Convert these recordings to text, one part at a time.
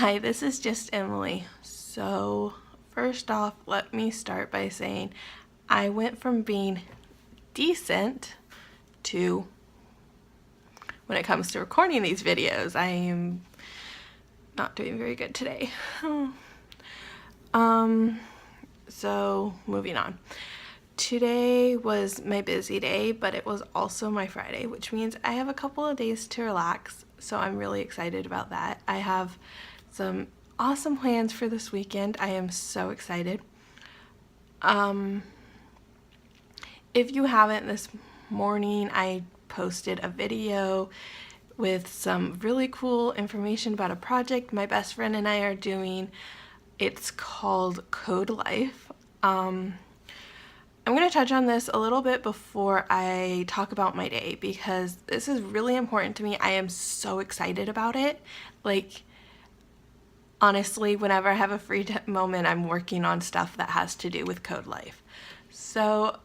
Hi, this is just Emily. So, first off, let me start by saying I went from being decent to, when it comes to recording these videos, I am not doing very good today. So moving on. Today was my busy day, but it was also my Friday, which means I have a couple of days to relax, so I'm really excited about that. I have some awesome plans for this weekend. I am so excited. If you haven't, this morning I posted a video with some really cool information about a project my best friend and I are doing. It's called Code Life. I'm going to touch on this a little bit before I talk about my day because this is really important to me. I am so excited about it. Like, honestly, whenever I have a free moment, I'm working on stuff that has to do with Code Life. So,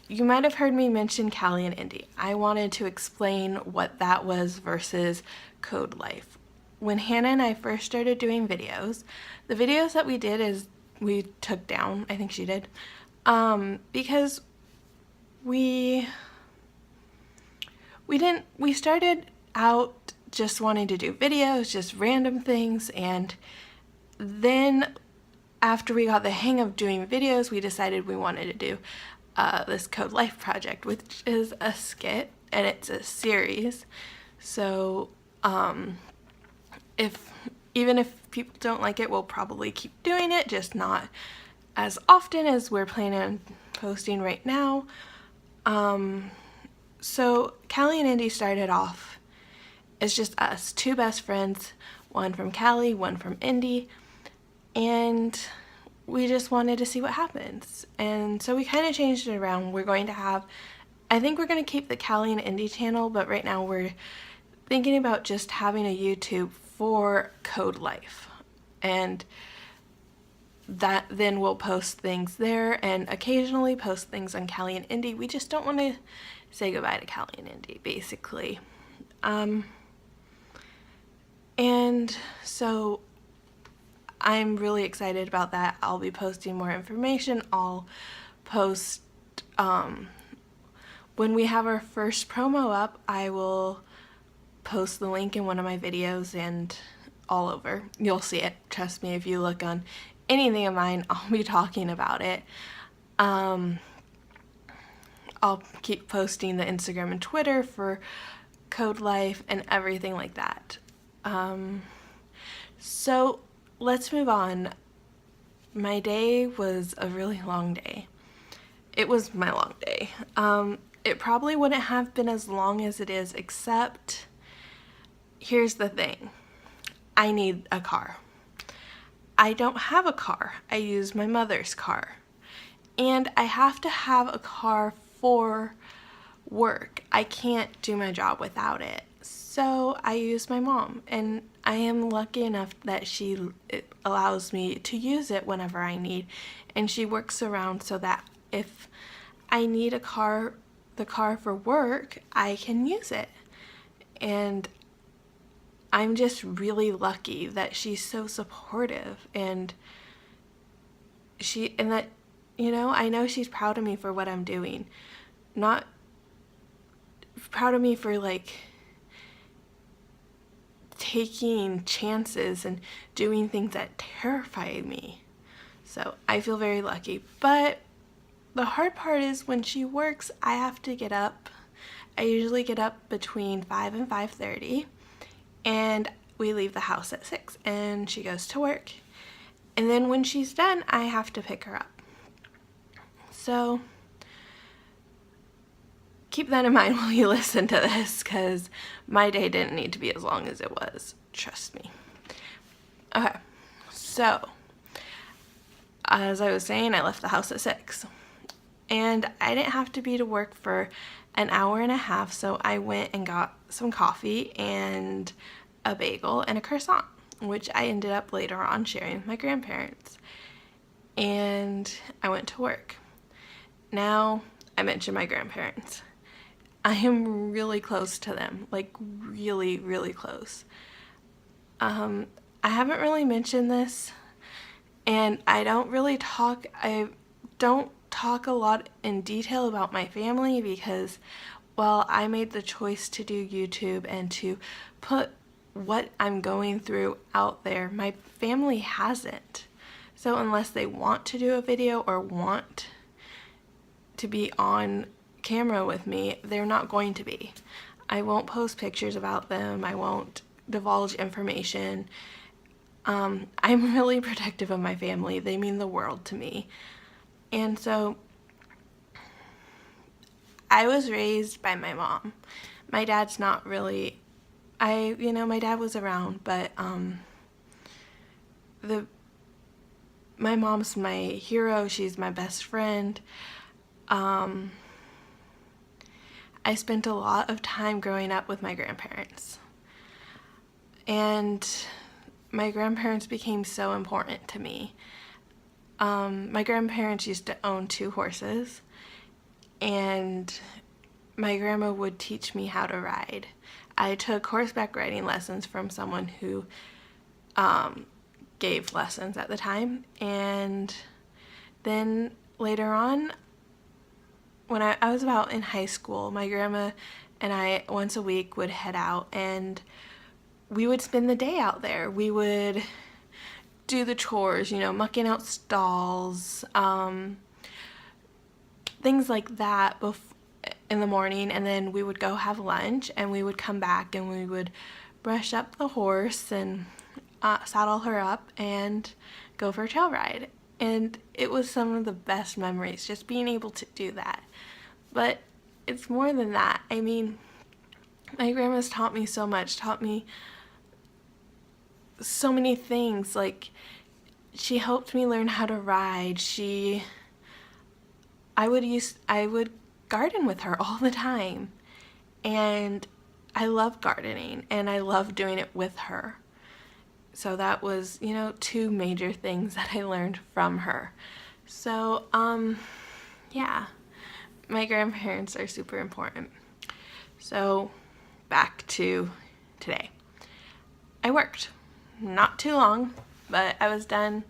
you might have heard me mention Callie and Indy. I wanted to explain what that was versus Code Life. When Hannah and I first started doing videos, the videos that we did is we took down, I think she did, because we started out just wanting to do videos, just random things, and then after we got the hang of doing videos, we decided we wanted to do this Code Life project, which is a skit and it's a series. So even if people don't like it, we'll probably keep doing it, just not as often as we're planning on posting right now. So Callie and Indy started off as just us, two best friends, one from Callie, one from Indy, and we just wanted to see what happens. And so we kind of changed it around. We're going to have, I think we're going to keep the Callie and Indy channel, but right now we're thinking about just having a YouTube for Code Life. And that then we'll post things there and occasionally post things on Callie and Indy. We just don't want to say goodbye to Callie and Indy, basically. And so I'm really excited about that. I'll be posting more information. I'll post, when we have our first promo up, I will post the link in one of my videos and all over. You'll see it. Trust me, if you look on anything of mine, I'll be talking about it. I'll keep posting the Instagram and Twitter for Code Life and everything like that. So let's move on. My day was a really long day. It was my long day. It probably wouldn't have been as long as it is, except here's the thing. I need a car. I don't have a car. I use my mother's car. And I have to have a car for work. I can't do my job without it. So I use my mom, and I am lucky enough that it allows me to use it whenever I need, and she works around so that if I need the car for work, I can use it. And I'm just really lucky that she's so supportive, and that, I know she's proud of me for what I'm doing. Not proud of me for taking chances and doing things that terrify me. So I feel very lucky. But the hard part is when she works, I have to get up. I usually get up between 5 and 5:30, and we leave the house at 6, and she goes to work. And then when she's done, I have to pick her up. So keep that in mind while you listen to this, because my day didn't need to be as long as it was. Trust me. Okay, so as I was saying, I left the house at 6. And I didn't have to be to work for an hour and a half, so I went and got some coffee and a bagel and a croissant, which I ended up later on sharing with my grandparents. And I went to work. Now, I mentioned my grandparents. I am really close to them, like really, really close. I haven't really mentioned this, and I don't talk a lot in detail about my family because, well, I made the choice to do YouTube and to put what I'm going through out there. My family hasn't. So unless they want to do a video or want to be on camera with me, they're not going to be. I won't post pictures about them. I won't divulge information. I'm really protective of my family. They mean the world to me. And so I was raised by my mom. My dad's not really, my dad was around, but my mom's my hero. She's my best friend. I spent a lot of time growing up with my grandparents. And my grandparents became so important to me. My grandparents used to own 2 horses, and my grandma would teach me how to ride. I took horseback riding lessons from someone who gave lessons at the time, and then later on, when I was about in high school, my grandma and I once a week would head out and we would spend the day out there. We would do the chores, mucking out stalls, things like that in the morning, and then we would go have lunch and we would come back and we would brush up the horse and saddle her up and go for a trail ride. And it was some of the best memories, just being able to do that. But it's more than that. I mean, my grandma's taught me so much, taught me so many things. Like, she helped me learn how to ride. I would garden with her all the time. And I love gardening and I love doing it with her. So that was, 2 major things that I learned from her. So, yeah, my grandparents are super important. So, back to today. I worked. Not too long, but I was done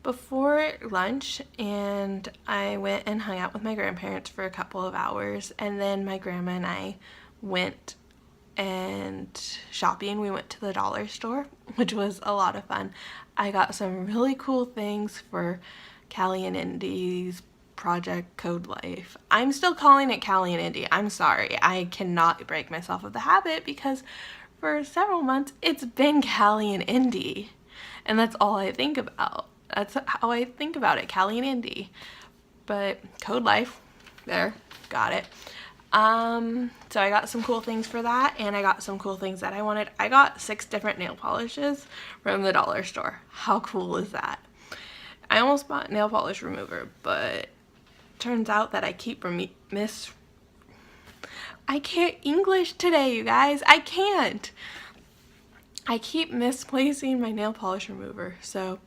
before lunch, and I went and hung out with my grandparents for a couple of hours, and then my grandma and I went and shopping. We went to the dollar store, which was a lot of fun. I got some really cool things for Callie and Indy's project Code Life. I'm still calling it Callie and Indy. I'm sorry. I cannot break myself of the habit because for several months it's been Callie and Indy. And that's all I think about. That's how I think about it, Callie and Indy. But Code Life, there, got it. So I got some cool things for that, and I got some cool things that I wanted. I got 6 different nail polishes from the dollar store. How cool is that? I almost bought nail polish remover, but turns out that I keep I can't English today, you guys. I can't. I keep misplacing my nail polish remover, so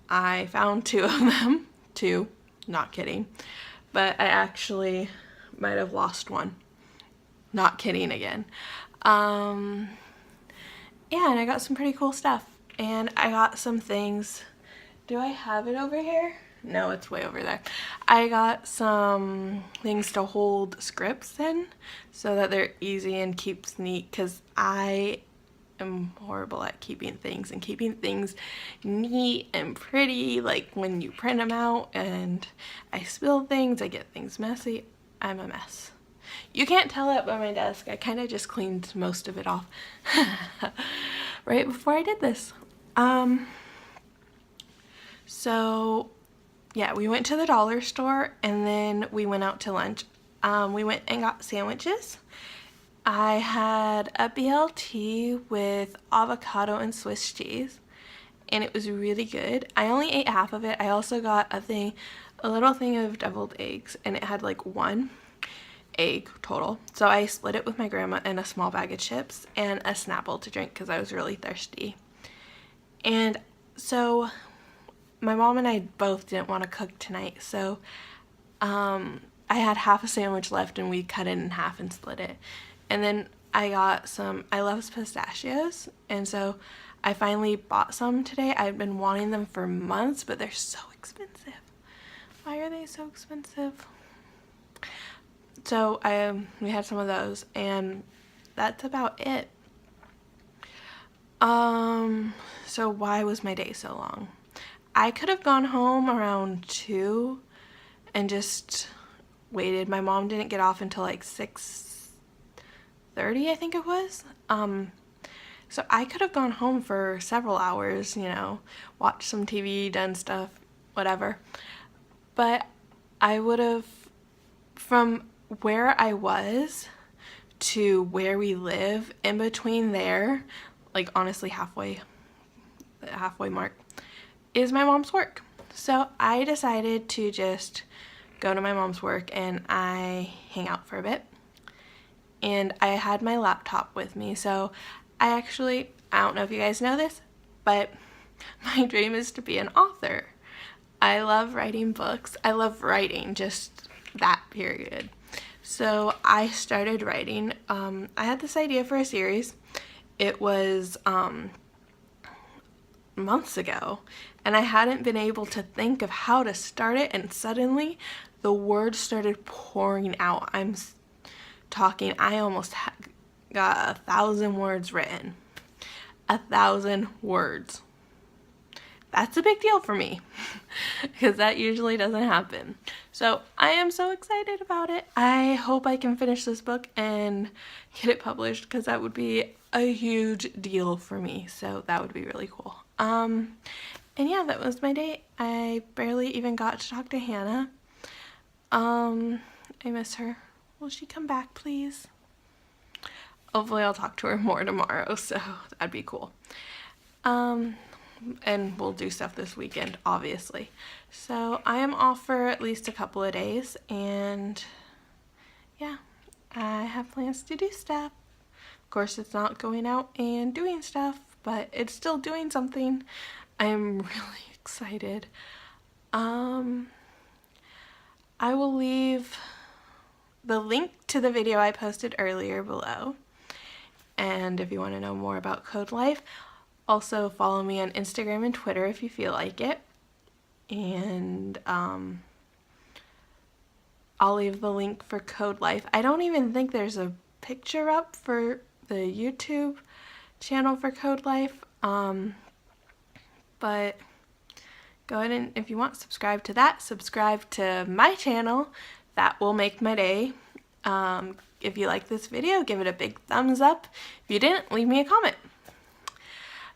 I found 2 of them. 2, not kidding. But I actually might have lost one. Not kidding again. Yeah, and I got some pretty cool stuff. And I got some things. Do I have it over here? No, it's way over there. I got some things to hold scripts in so that they're easy and keeps neat, because I am horrible at keeping things neat and pretty. Like when you print them out and I spill things, I get things messy. I'm a mess. You can't tell that by my desk. I kind of just cleaned most of it off right before I did this. So yeah, we went to the dollar store and then we went out to lunch. We went and got sandwiches. I had a BLT with avocado and Swiss cheese, and it was really good. I only ate half of it. I also got a little thing of deviled eggs, and it had like 1 egg total. So I split it with my grandma and a small bag of chips and a Snapple to drink because I was really thirsty. And so my mom and I both didn't want to cook tonight, so I had half a sandwich left and we cut it in half and split it. And then I got I love pistachios, and so I finally bought some today. I've been wanting them for months, but they're so expensive. Why are they so expensive? So we had some of those, and that's about it. So why was my day so long? I could have gone home around 2 and just waited. My mom didn't get off until like 6:30, I think it was. So I could have gone home for several hours, you know, watched some TV, done stuff, whatever. But I would have, from where I was to where we live, in between there, like honestly halfway mark, is my mom's work. So I decided to just go to my mom's work and I hang out for a bit. And I had my laptop with me, so I don't know if you guys know this, but my dream is to be an author. I love writing books. I love writing, just that, period. So I started writing. I had this idea for a series. It was months ago, and I hadn't been able to think of how to start it, and suddenly the words started pouring out. I'm talking, I almost got 1,000 words written. 1,000 words. That's a big deal for me because that usually doesn't happen. So I am so excited about it. I hope I can finish this book and get it published because that would be a huge deal for me. So that would be really cool. And yeah, that was my day. I barely even got to talk to Hannah. I miss her. Will she come back, please? Hopefully I'll talk to her more tomorrow, so that'd be cool. And we'll do stuff this weekend, obviously. So I am off for at least a couple of days, and yeah, I have plans to do stuff. Of course, it's not going out and doing stuff, but it's still doing something. I'm really excited. I will leave the link to the video I posted earlier below. And if you want to know more about Code Life, also follow me on Instagram and Twitter if you feel like it. And I'll leave the link for Code Life. I don't even think there's a picture up for the YouTube channel for Code Life. But go ahead and, if you want, subscribe to that. Subscribe to my channel. That will make my day. If you like this video, give it a big thumbs up. If you didn't, leave me a comment.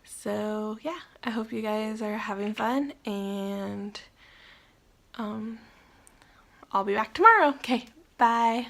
So yeah, I hope you guys are having fun, and I'll be back tomorrow. Okay, bye.